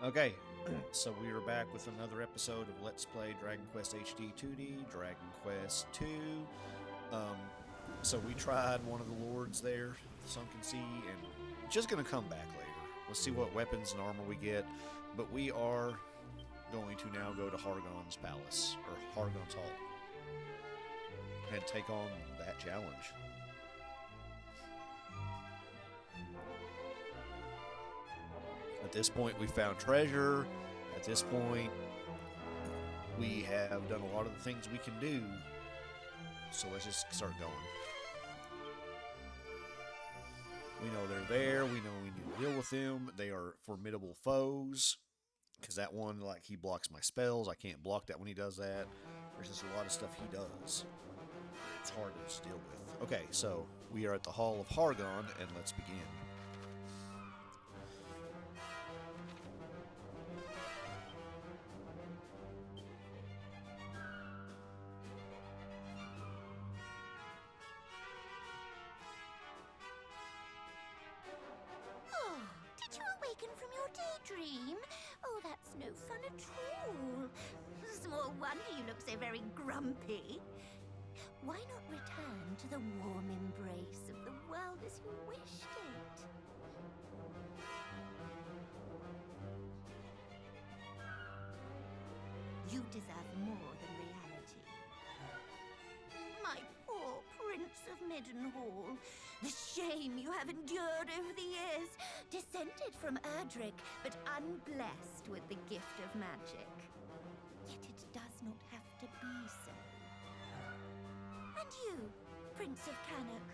Okay, so we are back with another episode of Let's Play Dragon Quest HD 2D, Dragon Quest 2. So we tried one of the lords there, the Sunken Sea, and just going to come back later. Let's see what weapons and armor we get. But we are going to now go to Hargon's palace, or Hargon's hall, and take on that challenge. At this point, we found treasure. At this point, we have done a lot of the things we can do. So let's just start going. We know they're there. We know we need to deal with them. They are formidable foes. Because that one, like, he blocks my spells. I can't block that when he does that. There's just a lot of stuff he does. It's hard to just deal with. Okay, so we are at the Hall of Hargon, and let's begin. From your daydream? Oh, that's no fun at all. Small wonder you look so very grumpy. Why not return to the warm embrace of the world as you wished it? You deserve more than reality. My poor Prince of Middenhall. The shame you have endured over the years. Descended from Erdrick, but unblessed with the gift of magic. Yet it does not have to be so. And you, Prince of Cannock.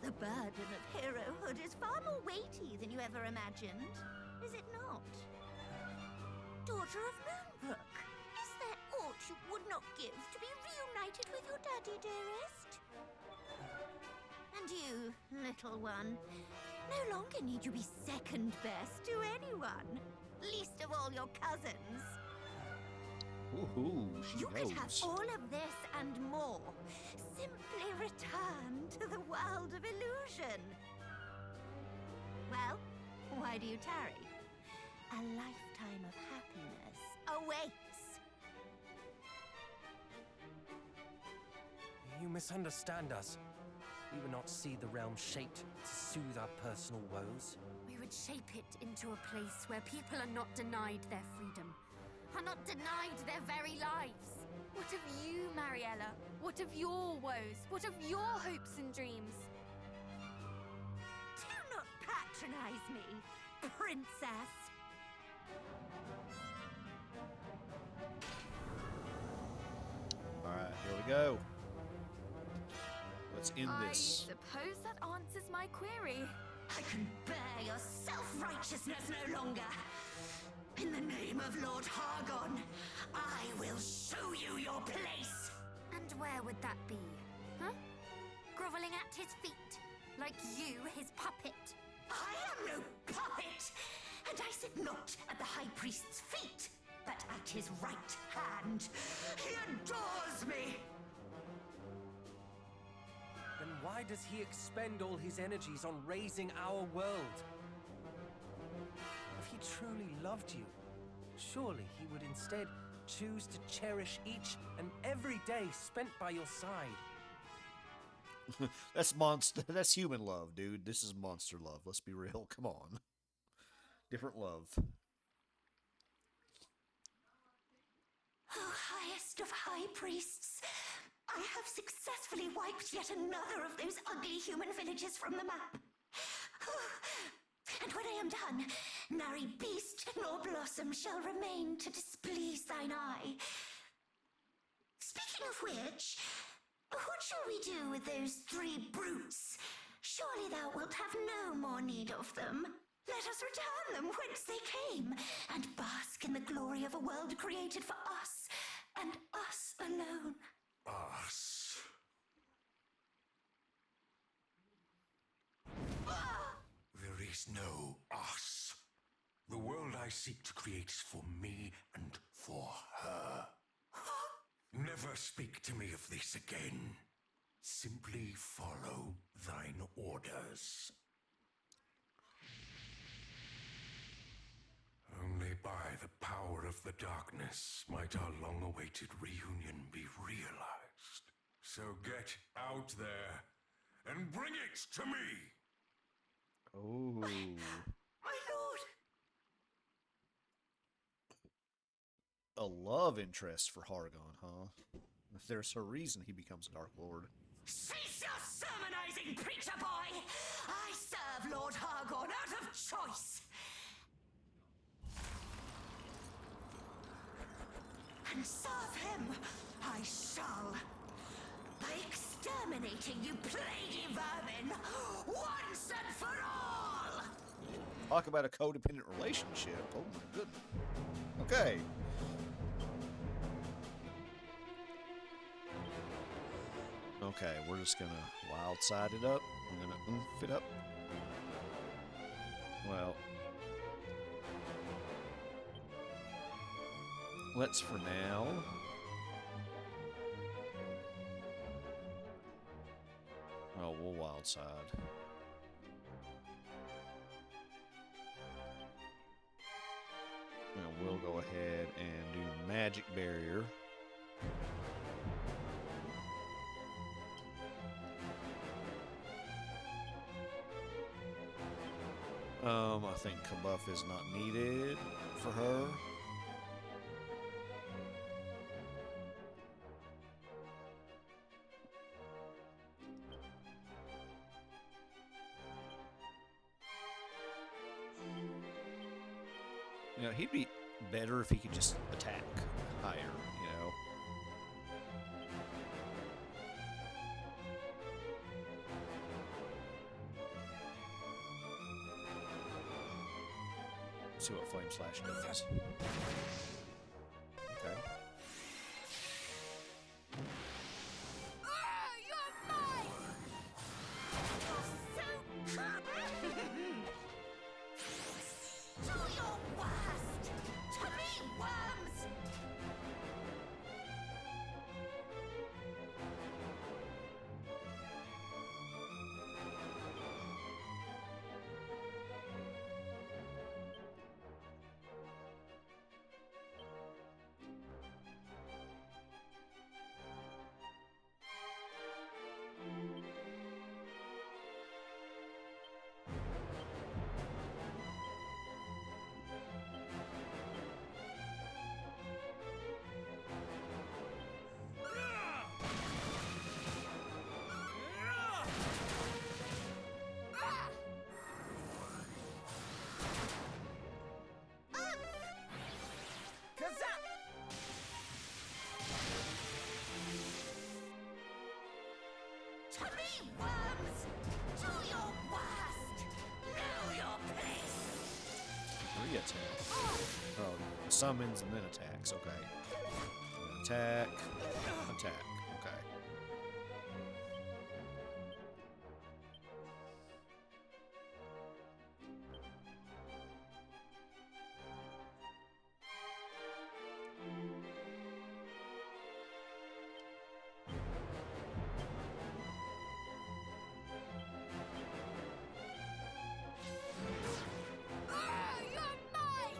The burden of herohood is far more weighty than you ever imagined, is it not? Daughter of Moonbrook. Is there aught you would not give to be reunited with your daddy, dearest? And you, little one, no longer need you be second best to anyone, least of all your cousins. Woohoo, she You knows. could have all of this and more. Simply return to the world of illusion. Well, why do you tarry? A lifetime of happiness awaits. You misunderstand us. We would not see the realm shaped to soothe our personal woes. We would shape it into a place where people are not denied their freedom, are not denied their very lives. What of you, Mariella? What of your woes? What of your hopes and dreams? Do not patronize me, princess. Alright, here we go. Let's end I this. suppose that answers my query. I can bear your self-righteousness no longer. In the name of Lord Hargon, I will show you your place. And where would that be? Huh? Groveling at his feet, like you, his puppet. I am no puppet, and I sit not at the High Priest's feet, but at his right hand. He adores me. Then why does he expend all his energies on raising our world? If he truly loved you, surely he would instead choose to cherish each and every day spent by your side. That's human love, dude. This is monster love. Let's be real. Come on. Different love. O highest of High Priests, I have successfully wiped yet another of those ugly human villages from the map. And when I am done, nary beast nor blossom shall remain to displease thine eye. Speaking of which, what shall we do with those 3 brutes? Surely thou wilt have no more need of them. Let us return them whence they came, and bask in the glory of a world created for us, and us alone. Us. There is no us. The world I seek to create is for me and for her. Never speak to me of this again. Simply follow thine orders. Only by the darkness might our long-awaited reunion be realized. So get out there and bring it to me! Oh. My lord! A love interest for Hargon, huh? If there's a reason he becomes a Dark Lord. Cease your sermonizing, preacher boy! I serve Lord Hargon out of choice! And serve him I shall! By exterminating you plaguey vermin, once and for all! Talk about a codependent relationship. Oh my goodness. Okay. Okay, we're just gonna wild side it up. We're gonna oomph it up. Well, let's for now. Oh, we'll wild side. And we'll go ahead and do magic barrier. I think Kabuff is not needed for her. You know, he'd be better if he could just attack higher, you know. See what Flame Slash does. Okay. You're mine! You're so clever! Do your worst! To me, worms! To me, worms! Do your worst! Know your place! Re-attack. Oh, summons and then attacks. Okay. Attack. Attack. Okay. You're mine!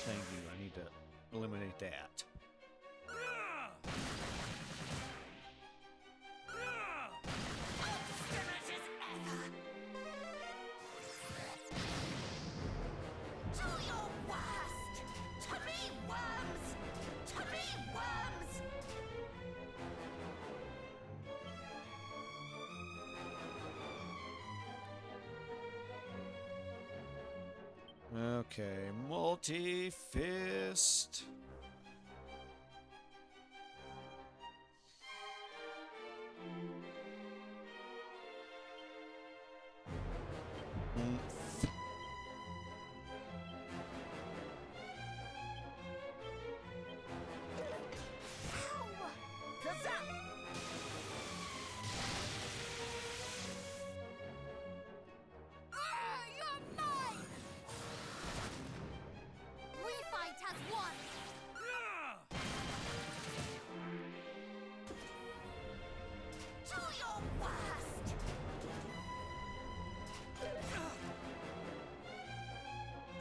Thank you. I need to eliminate that. Obstinate as ever! Do your worst! To me, worms! To me, worms! Okay, multi-fist. Oomph. You're mine! We fight as one.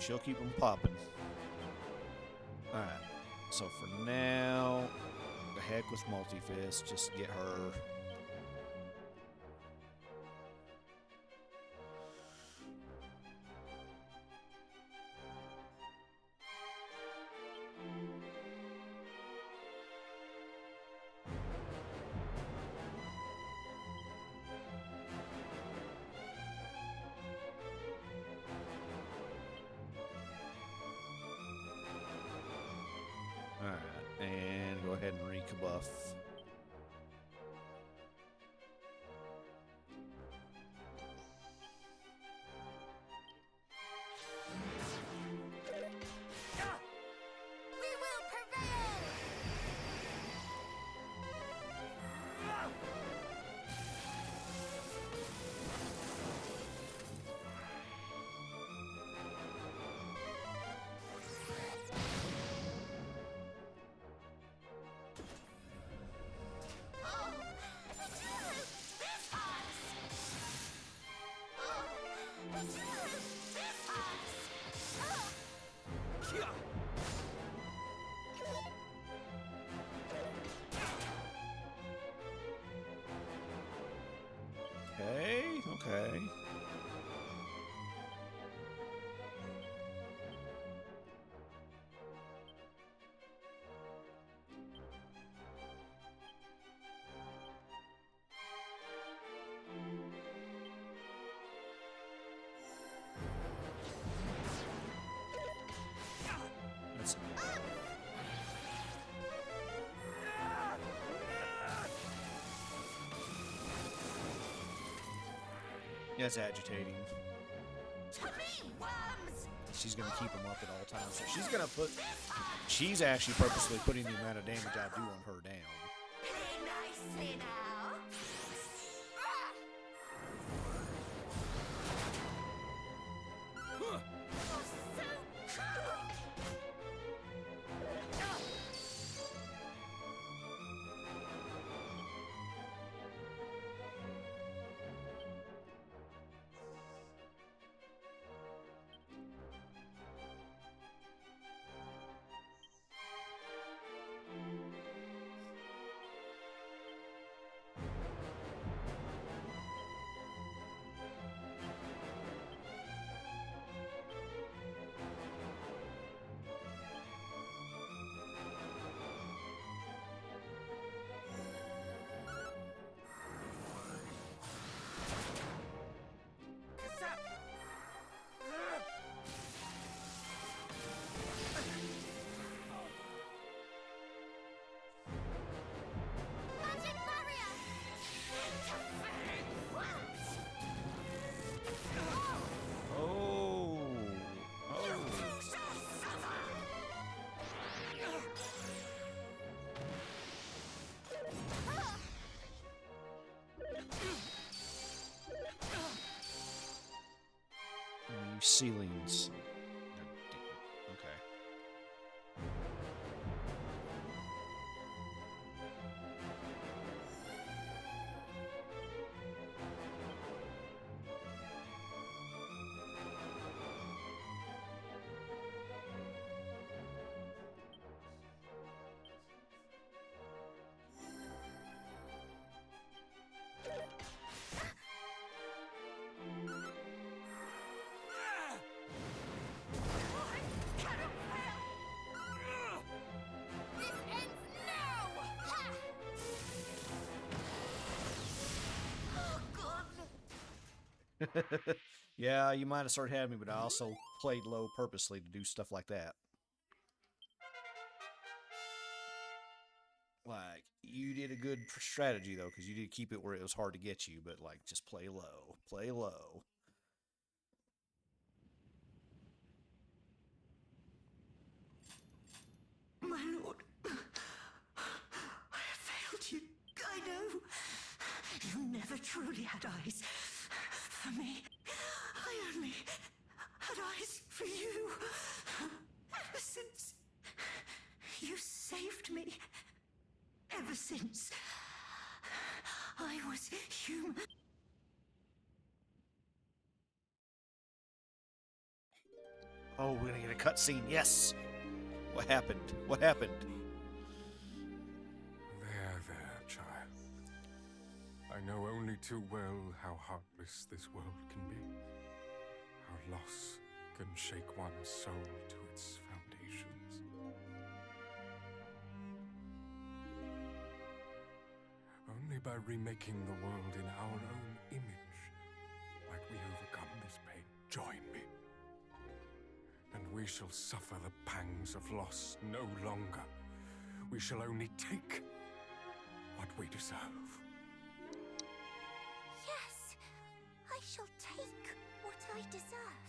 She'll keep them popping. Alright. So for now, the heck with Multifist. Just get her. Alright, and go ahead and rebuff. We will prevail! Oh, the truth! This hurts! Oh, the truth! This hurts! Oh. Okay, okay. That's yeah, it's agitating. To me, worms! She's gonna keep them up at all times. So she's gonna put. She's actually purposely putting the amount of damage I do on her down. Play nicely now. You're so cruel! Magic barrier! Interfering worms! Oh, oh. You shall suffer! Ceilings. Okay. This ends now! Ha! Oh, God! Yeah, you might have started having me, but I also played low purposely to do stuff like that. Like, you did a good strategy, though, because you did keep it where it was hard to get you, but, like, just play low. Play low. My lord, I have failed you. I know. You never truly had eyes for me. I only had eyes for you. Ever since you saved me. Ever since I was human. Oh, we're gonna get a cutscene. Yes. What happened? What happened? There, child. I know only too well how heartless this world can be. How loss can shake one's soul to its foundations. Only by remaking the world in our own image might we overcome this pain. Join me, and we shall suffer the pangs of loss no longer. We shall only take what we deserve. Yes, I shall take what I deserve.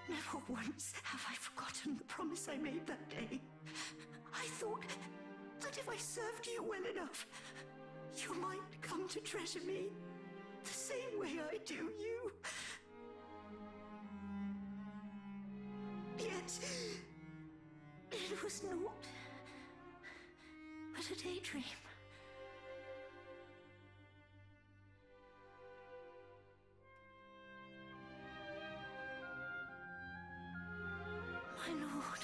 Never once have I forgotten the promise I made that day. I thought that if I served you well enough, you might come to treasure me the same way I do you. Yet, it was naught but a daydream. My lord.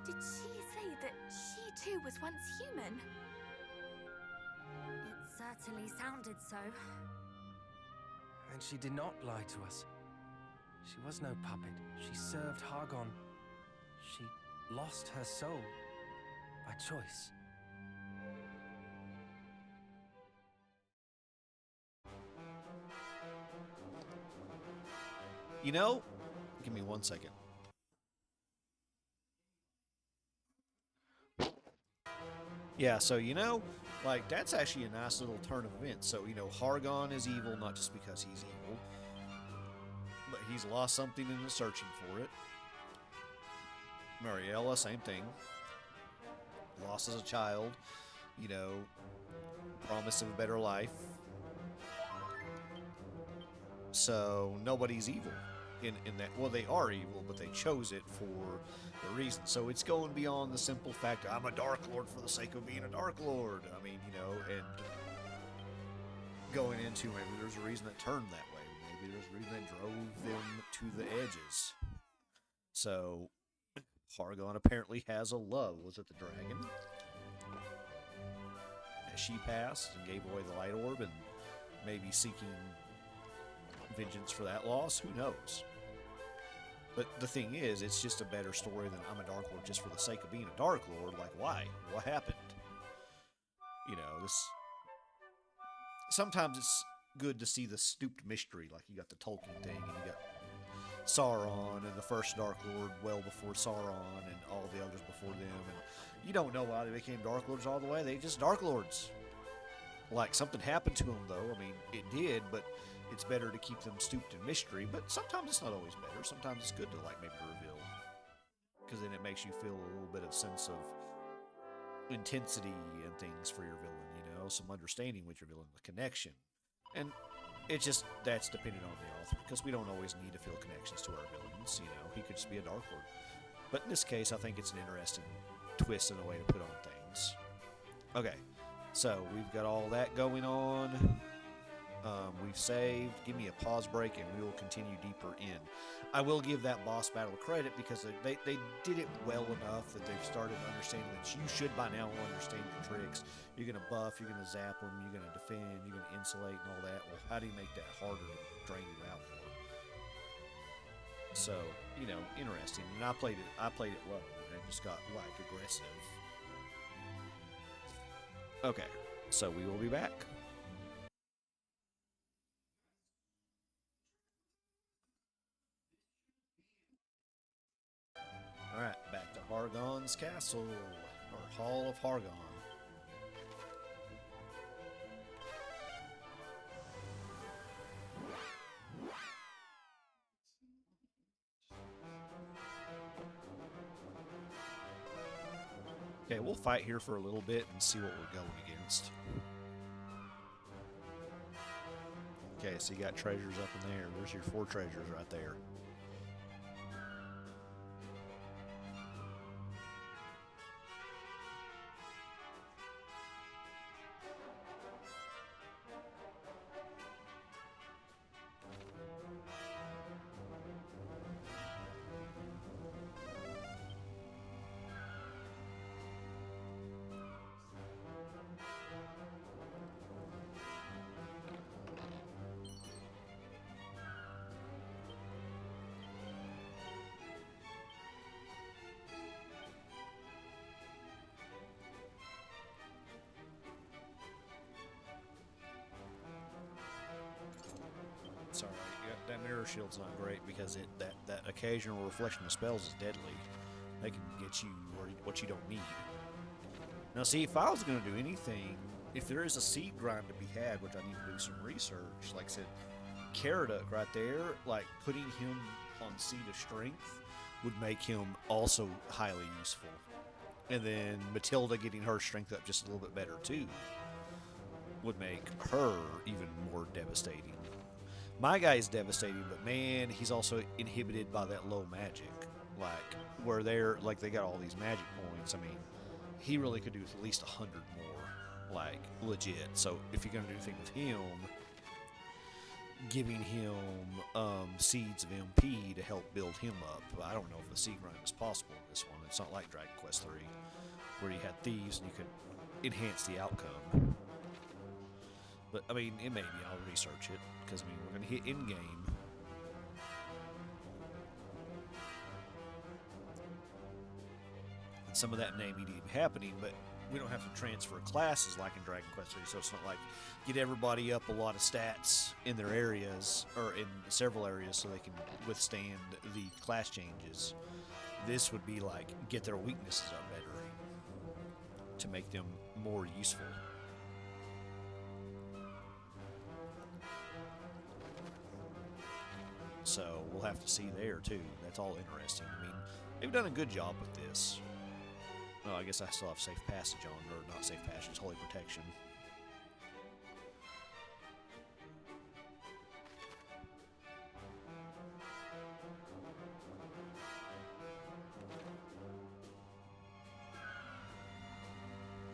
Did she say that she too was once human? It certainly sounded so. And she did not lie to us. She was no puppet. She served Hargon. She lost her soul by choice. You know, give me 1 second. Yeah, so like that's actually a nice little turn of events. So, Hargon is evil not just because he's evil, but he's lost something in the searching for it. Mariella, same thing. Lost as a child, promise of a better life. So nobody's evil in that. Well, they are evil, but they chose it for the reason. So it's going beyond the simple fact I'm a Dark Lord for the sake of being a Dark Lord. I mean, and going into maybe there's a reason that turned that way. Maybe there's a reason that drove them to the edges. So Hargon apparently has a love. Was it the dragon? As she passed and gave away the light orb and maybe seeking vengeance for that loss, who knows? But the thing is, it's just a better story than I'm a Dark Lord just for the sake of being a Dark Lord. Like, why? What happened? This. Sometimes it's good to see the stooped mystery, like you got the Tolkien thing, and you got Sauron and the first Dark Lord well before Sauron and all the others before them, and you don't know why they became Dark Lords all the way. They just Dark Lords. Like, something happened to them, though. I mean, it did, but it's better to keep them stooped in mystery. But sometimes it's not always better. Sometimes it's good to, maybe reveal. Because then it makes you feel a little bit of sense of intensity and things for your villain, some understanding with your villain, the connection. And it just, that's dependent on the author, because we don't always need to feel connections to our villains, he could just be a Dark Lord. But in this case, I think it's an interesting twist and a way to put on things. Okay, so we've got all that going on. We've saved. Give me a pause break and we will continue deeper in. I will give that boss battle credit because they did it well enough that they've started understanding that you should by now understand your tricks. You're going to buff, you're going to zap them, you're going to defend, you're going to insulate and all that. Well, how do you make that harder to drain you out more? So, interesting. And I played it low and just got aggressive. Okay, so we will be back. Alright, back to Hargon's castle, or Hall of Hargon. Okay, we'll fight here for a little bit and see what we're going against. Okay, so you got treasures up in there. There's your 4 treasures right there. prayer shield's not great because that occasional reflection of spells is deadly. They can get you what you don't need. Now, see, if I was going to do anything, if there is a seed grind to be had, which I need to do some research, like I said, Caraduc right there, like putting him on Seed of Strength would make him also highly useful. And then Matilda getting her strength up just a little bit better too would make her even more devastating. My guy is devastating, but man, he's also inhibited by that low magic. Like, where they got all these magic points. I mean, he really could do at least 100 more, like, legit. So if you're going to do anything with him, giving him seeds of MP to help build him up. I don't know if a seed grind is possible in this one. It's not like Dragon Quest III, where you had thieves and you could enhance the outcome. But, I mean, it may be. I'll research it, because, I mean, we're going to hit in-game. And some of that may be happening, but we don't have to transfer classes like in Dragon Quest III, so it's not like get everybody up a lot of stats in their areas, or in several areas, so they can withstand the class changes. This would be like get their weaknesses up better to make them more useful. So we'll have to see there too. That's all interesting. I mean, they've done a good job with this. Oh, I guess I still have safe passage on, or not safe passage, holy protection.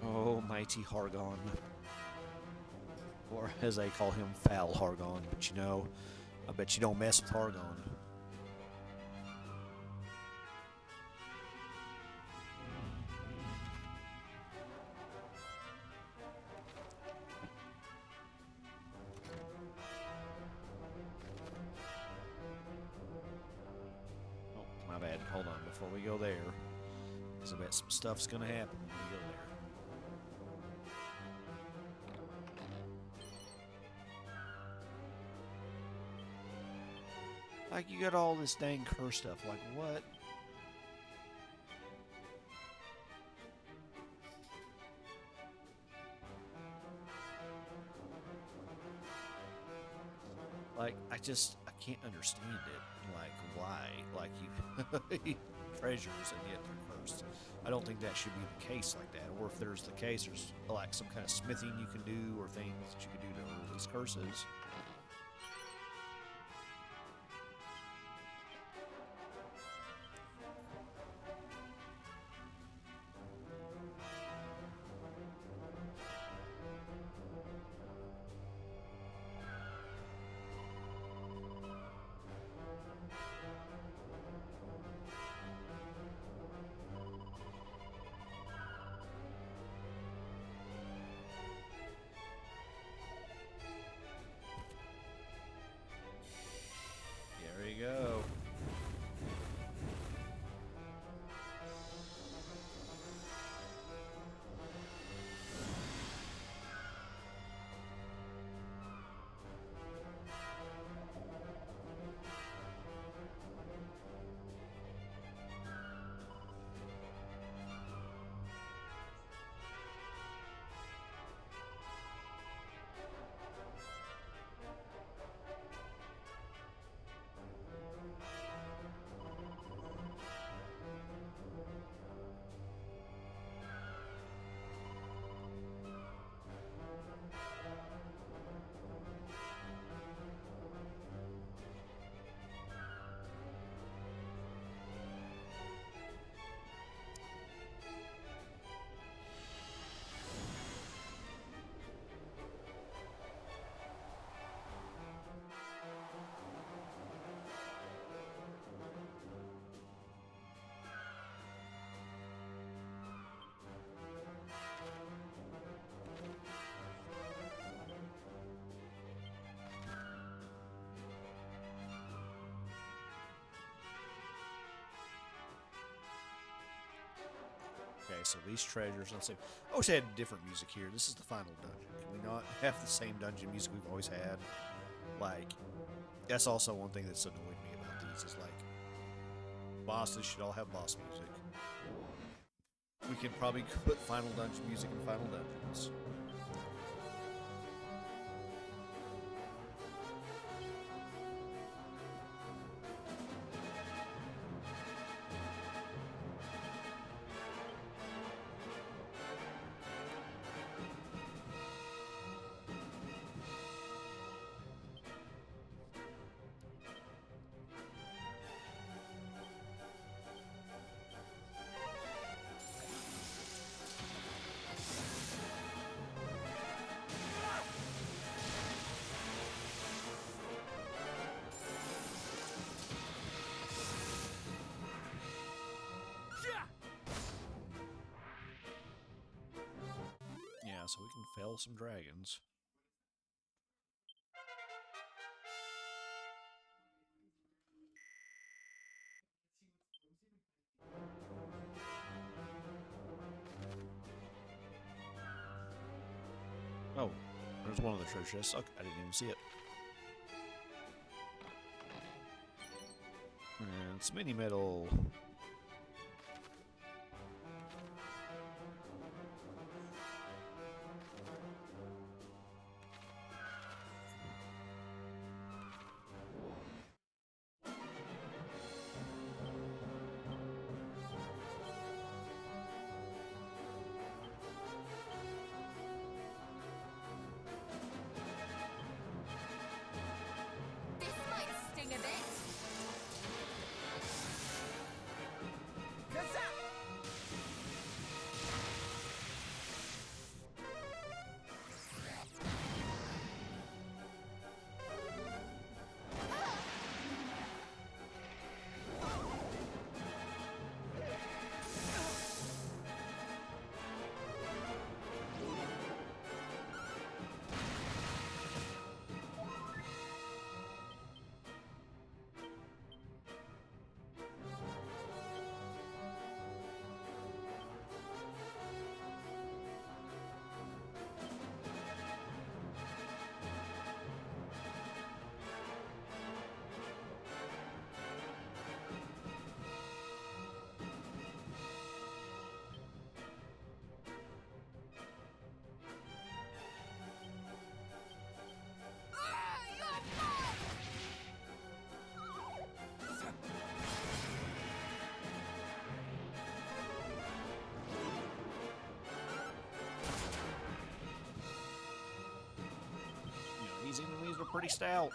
Oh, mighty Hargon. Or as they call him, Foul Hargon. But you know, I bet you don't mess with Hargon. My bad. Hold on before we go there, because I bet some stuff's gonna happen when we go there. Like, you got all this dang curse stuff. Like, what? Like, I can't understand it. Like, why? Like, you treasures and yet they're cursed. I don't think that should be the case like that. Or if there's the case, there's like some kind of smithing you can do or things that you can do to release curses. There you go. Okay, so these treasures, let's see. I wish I had different music here. This is the final dungeon. Can we not have the same dungeon music we've always had? Like, That's also one thing that's annoyed me about these is like bosses should all have boss music. We can probably put Final Dungeon music in Final Dungeons. Yeah, so we can fell some dragons. Oh, there's one of the treasure chests. Okay, I didn't even see it. And it's mini metal. This might sting a bit. You know, these enemies are pretty stout.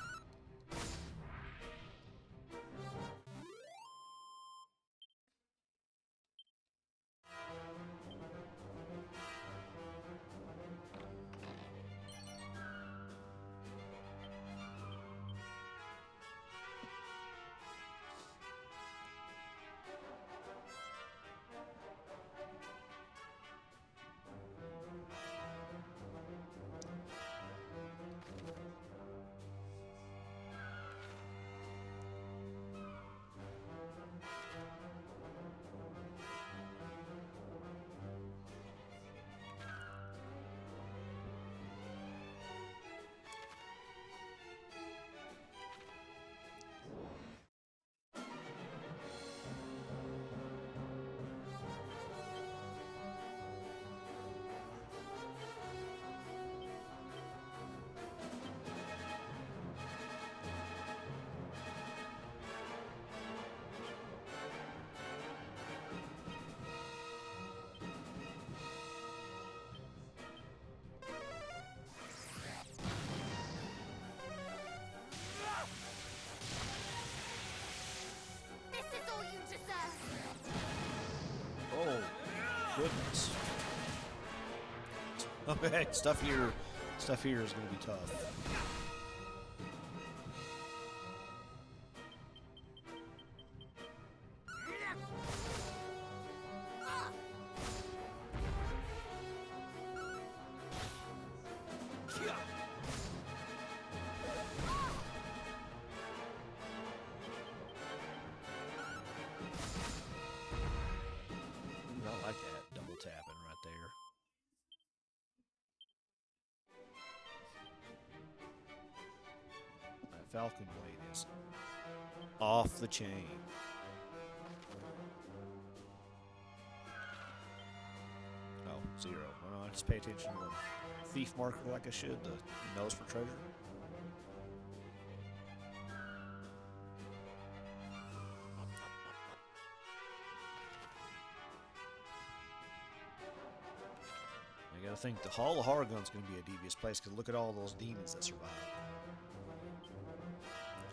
This is all you deserve. Oh, goodness. Okay, stuff here is going to be tough. I like that double tapping right there. Falcon Blade is off the chain. Oh, 0. Well, no, I just pay attention to the thief marker like I should, the nose for treasure. I gotta think the Hall of Hargon's gonna be a devious place, because look at all those demons that survived.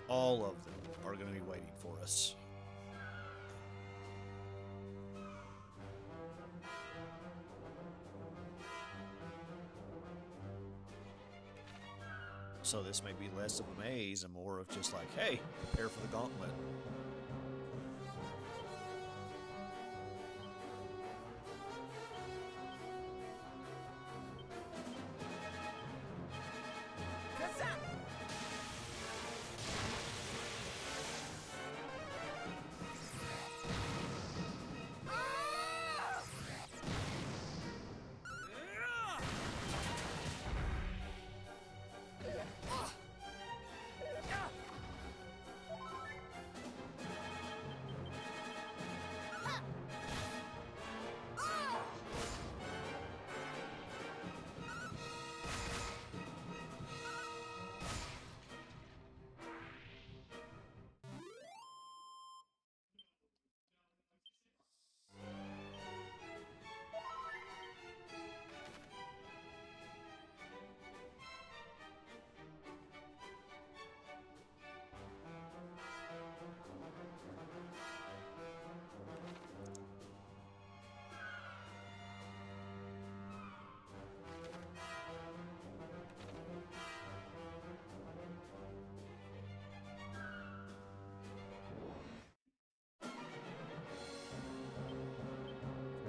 All of them are gonna be waiting for us. So this may be less of a maze and more of just like, hey, prepare for the gauntlet.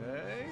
Okay.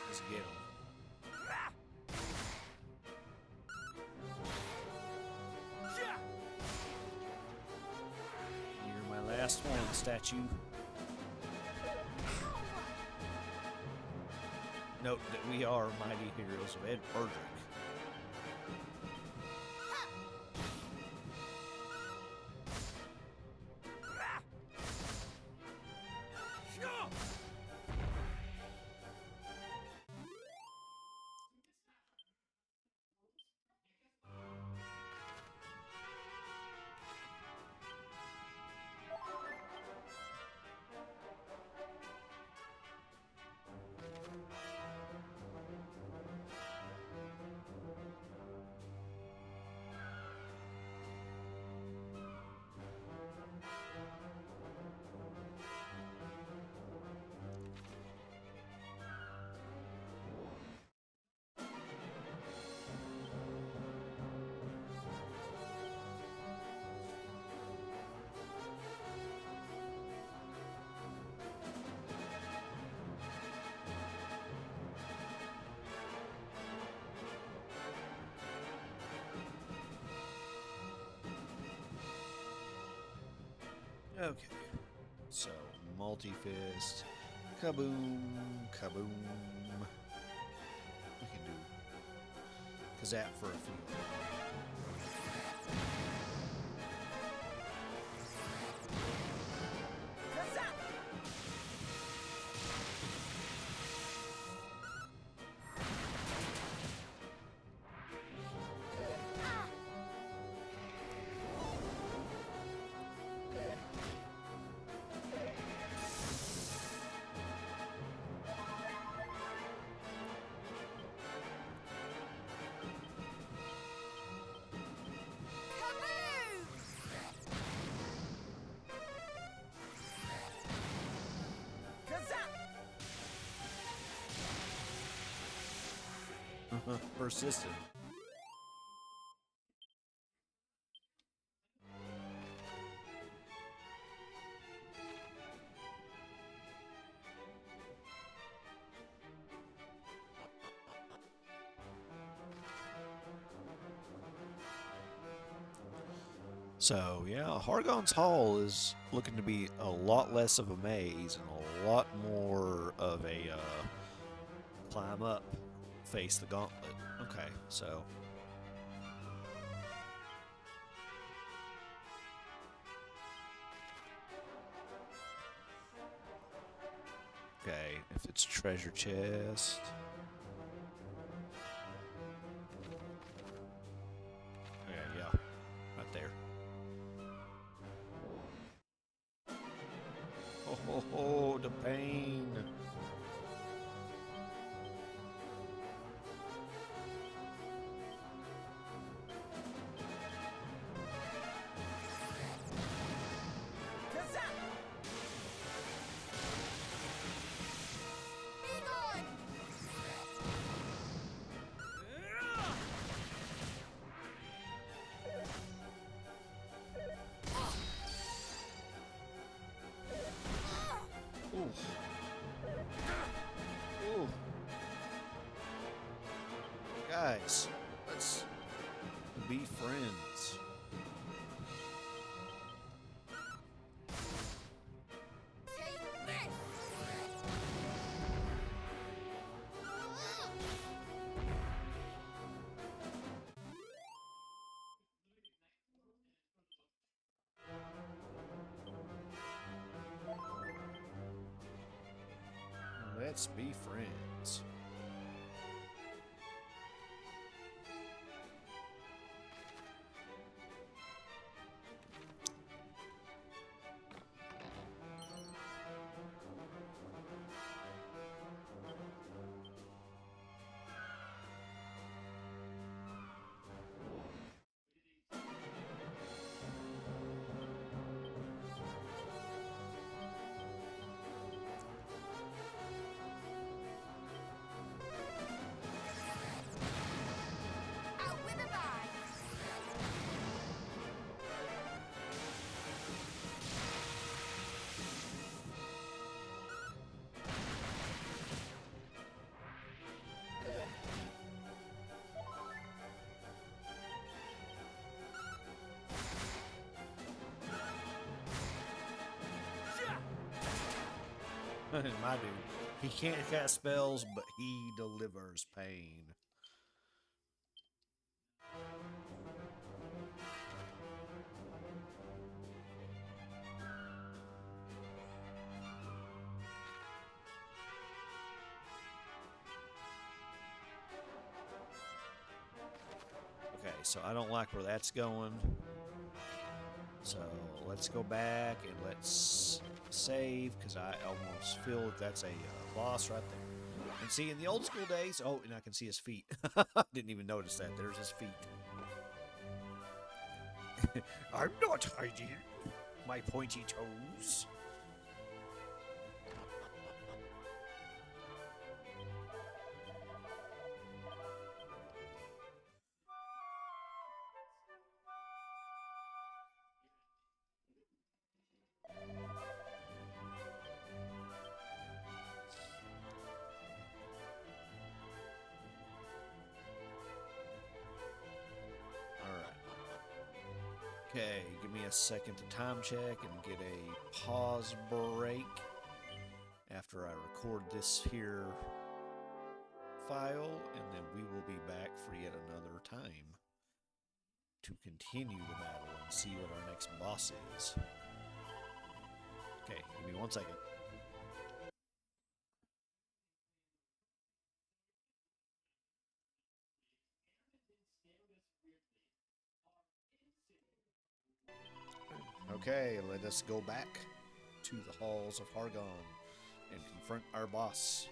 Let's get him. You're my last one, statue. Note that we are mighty heroes of Ed Erdrick. Okay, so multi-fist, kaboom, kaboom. We can do Kazap for a few. Persistent. So, yeah, Hargon's Hall is looking to be a lot less of a maze and a lot more of a climb up, face the gauntlet. Okay, so. Okay, if it's treasure chest. Okay, yeah, right there. Oh, the pain. Ooh. Ooh. Guys, let's be friends. Let's be friends. My dude, he can't cast spells, but he delivers pain. Okay, so I don't like where that's going. So let's go back and let's save, because I almost feel that that's a boss right there. And see, in the old school days, oh, and I can see his feet. Didn't even notice that. There's his feet. I'm not hiding my pointy toes. Okay, give me a second to time check and get a pause break after I record this here file, and then we will be back for yet another time to continue the battle and see what our next boss is. Okay, give me 1 second. Okay, let us go back to the halls of Hargon and confront our boss.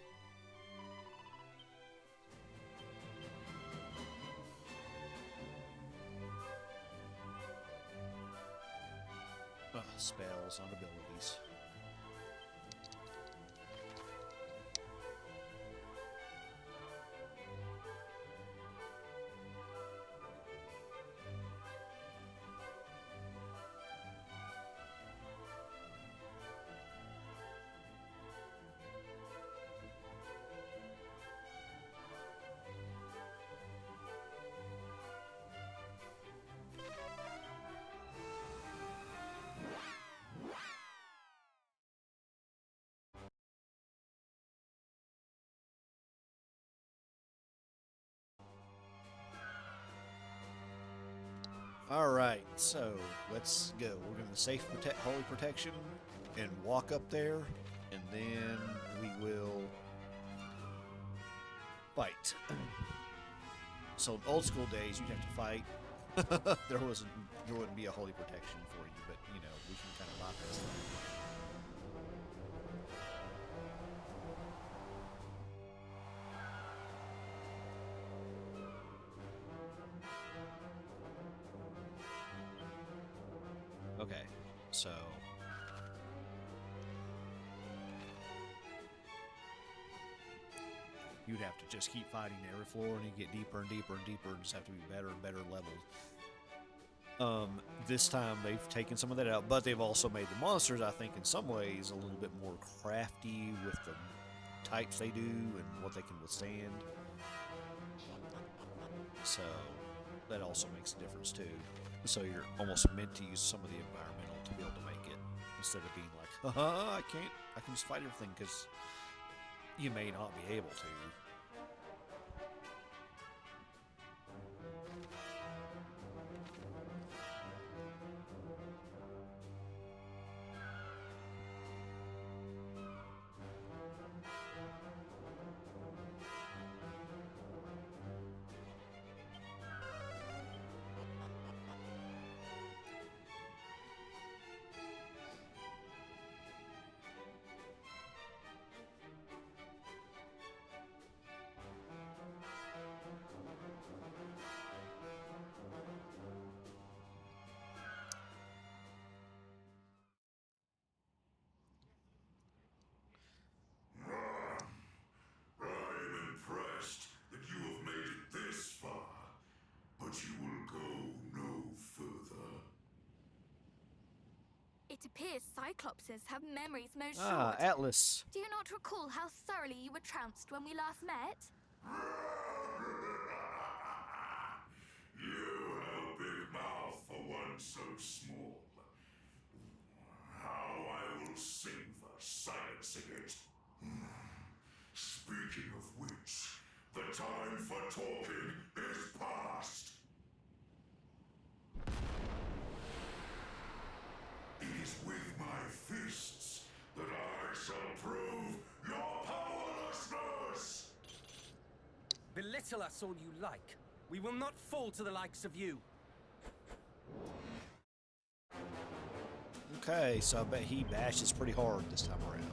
Spells on abilities. All right, so let's go. We're going to safe protect holy protection and walk up there, and then we will fight. So in old school days, you'd have to fight. there wouldn't be a holy protection for you, but you know we can kind of bypass that. Okay, so you'd have to just keep fighting every floor, and you get deeper and deeper and deeper, and just have to be better and better leveled. This time they've taken some of that out, but they've also made the monsters, I think, in some ways a little bit more crafty with the types they do and what they can withstand. So that also makes a difference too. So you're almost meant to use some of the environmental to be able to make it, instead of being like, haha, I can just fight everything, because you may not be able to. It appears Cyclopses have memories most Ah, short. Atlas. Do you not recall how thoroughly you were trounced when we last met? You have a big mouth for one so small. How I will sing for silencing it. Speaking of which, the time for talking is past. It is with my fists that I shall prove your powerlessness! Belittle us all you like. We will not fall to the likes of you. Okay, so I bet he bashes pretty hard this time around.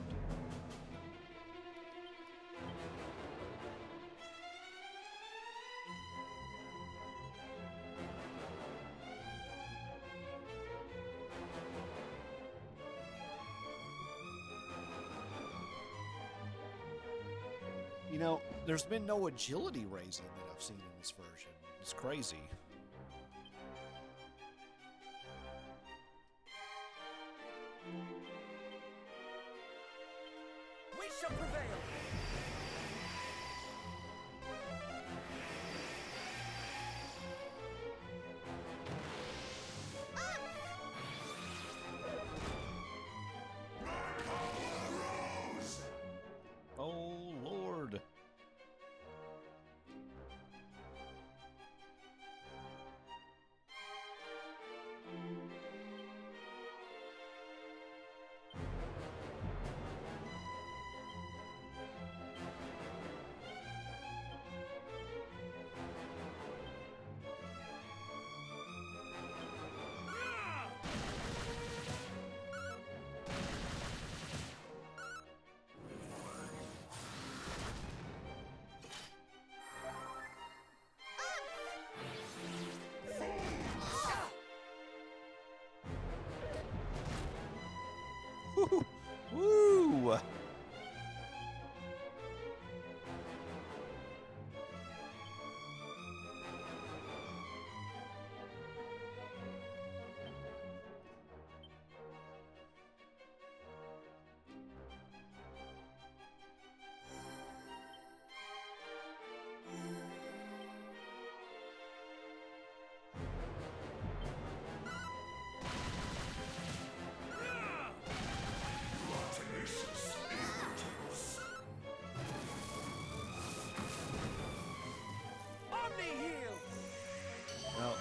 You know, there's been no agility raising that I've seen in this version. It's crazy. We shall prevail. Oh, Lord.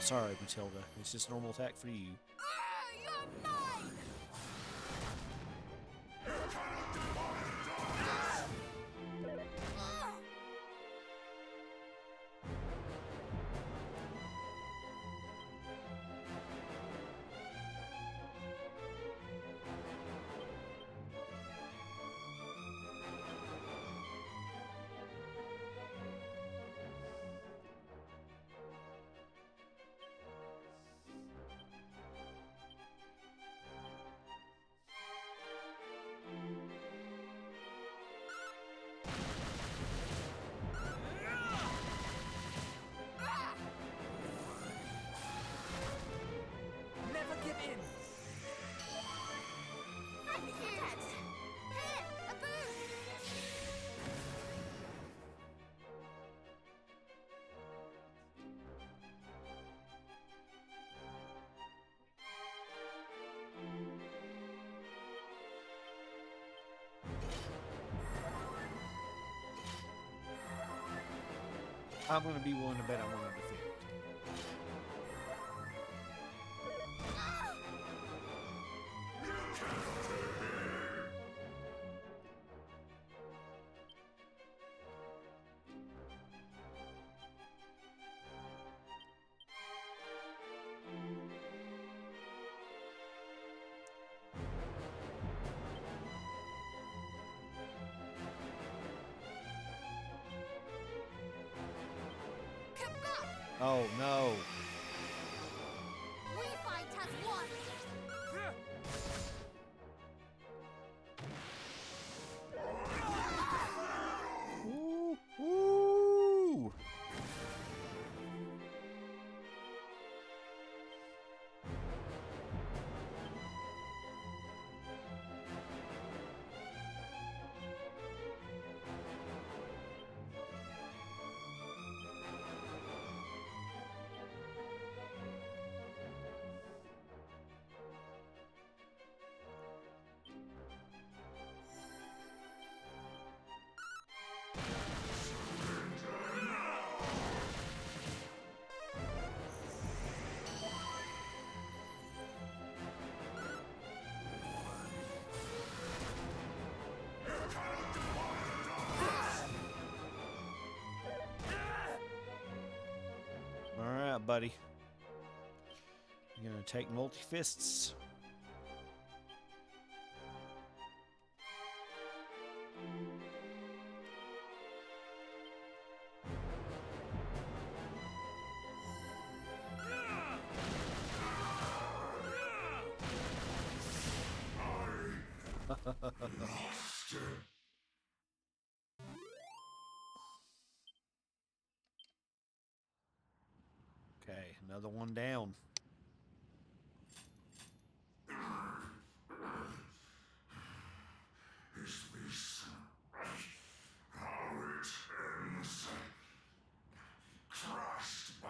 Sorry, Matilda. It's just normal attack for you. You're mine! Never give in! I'm dead! Here, a boot! I'm going to be willing to bet I'm going to defend. Come back! Oh, no. We fight as one! Ooh, ooh. All right, buddy. You're going to take multi-fists. Okay, another one down. Is this how it ends? Crushed by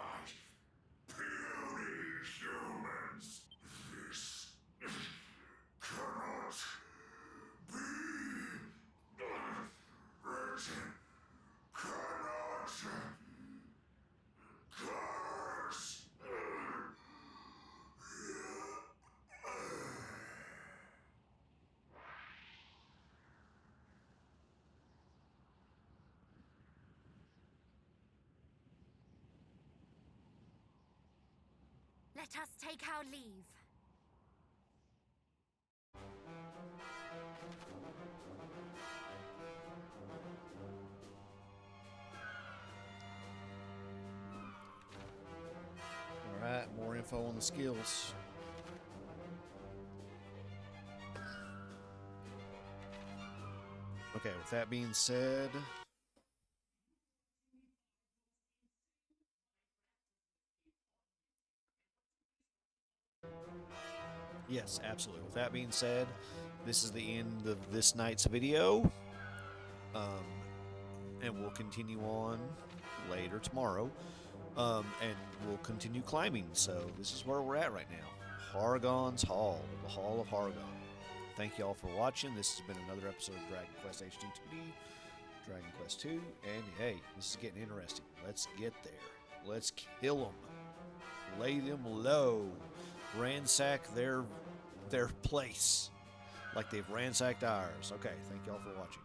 puny humans. This cannot be written. Cannot curse. Let us take our leave. All right, more info on the skills. Okay, with that being said, yes, absolutely. With that being said, this is the end of this night's video. And we'll continue on later tomorrow. And we'll continue climbing. So this is where we're at right now. Hargon's Hall, the Hall of Hargon. Thank you all for watching. This has been another episode of Dragon Quest HD 2D, Dragon Quest 2, and hey, this is getting interesting. Let's get there. Let's kill them. Lay them low. Ransack their place like they've ransacked ours. Okay, thank y'all for watching.